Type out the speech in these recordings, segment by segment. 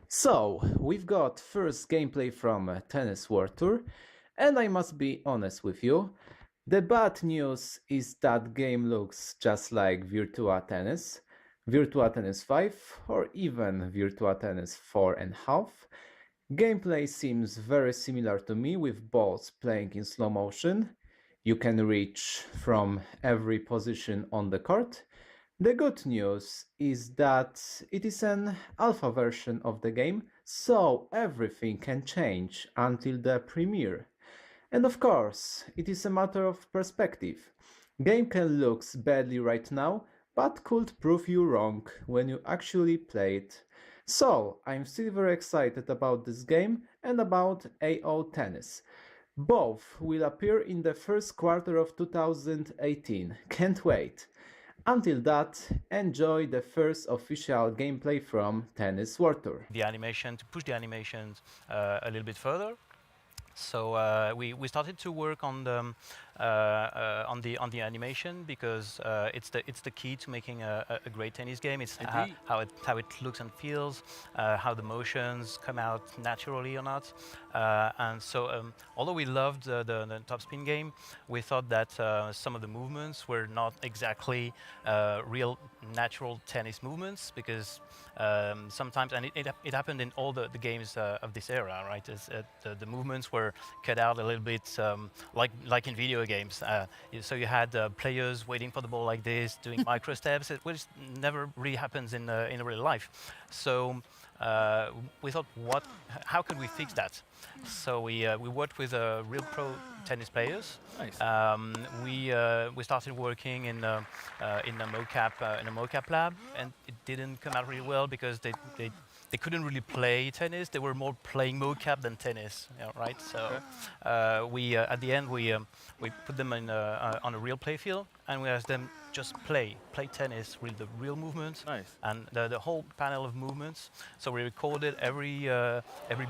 So, we've got first gameplay from Tennis World Tour, and I must be honest with you, the bad news is that game looks just like Virtua Tennis, Virtua Tennis 5, or even Virtua Tennis 4.5. Gameplay seems very similar to me with balls playing in slow motion. You can reach from every position on the court. The good news is that it is an alpha version of the game, so everything can change until the premiere. And of course, it is a matter of perspective. Game can look badly right now, but could prove you wrong when you actually play it. So, I'm still very excited about this game and about AO Tennis. Both will appear in the first quarter of 2018. Can't wait. Until that, enjoy the first official gameplay from Tennis World Tour. The animation, to push the animations a little bit further. So we started to work on the animation because it's the key to making a great tennis game. It's how it looks and feels, how the motions come out naturally or not. And so although we loved the topspin game, we thought that some of the movements were not exactly real natural tennis movements because sometimes, and it happened in all the games of this era, right? The movements were cut out a little bit, like in video games. So you had players waiting for the ball like this, doing micro steps, which never really happens in real life. So we thought, how could we fix that? So we worked with real pro tennis players. Nice. We started working in a mocap lab, and it didn't come out really well because they couldn't really play tennis. They were more playing mocap than tennis, right? So at the end we put them on a real play field, and we asked them just play tennis with the real movements. Nice. And the whole panel of movements. So we recorded every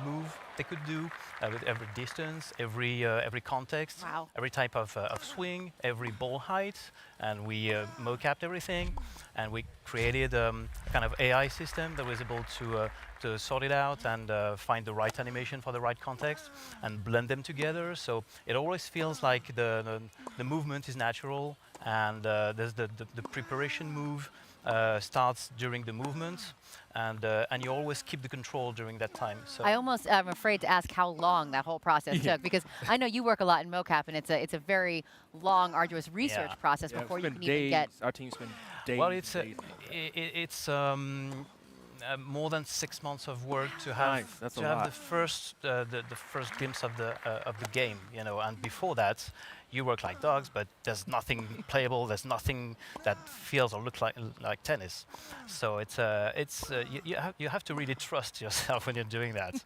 move they could do, with every distance, every context, Wow. every type of swing, every ball height, and we mocapped everything, and we created a kind of AI system that was able to sort it out and find the right animation for the right context and blend them together. So it always feels like the movement is natural, and there's the preparation move starts during the movement, and you always keep the control during that time. So I'm afraid to ask how long that whole process took, because I know you work a lot in mocap, and it's a very long, arduous research process before you can even get. Our team spent days. well, it's more than 6 months of work to have That's a lot. the first glimpse of the game, and before that you work like dogs, but there's nothing playable, there's nothing that feels or looks like tennis. So you have to really trust yourself when you're doing that.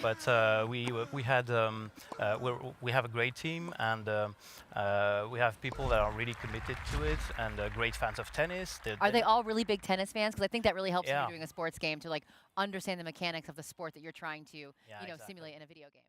But we have a great team, and we have people that are really committed to it and great fans of tennis. Are they all really big tennis fans? Because I think that really helps when Yeah. you're doing a sports game to understand the mechanics of the sport that you're trying to Yeah, exactly. simulate in a video game.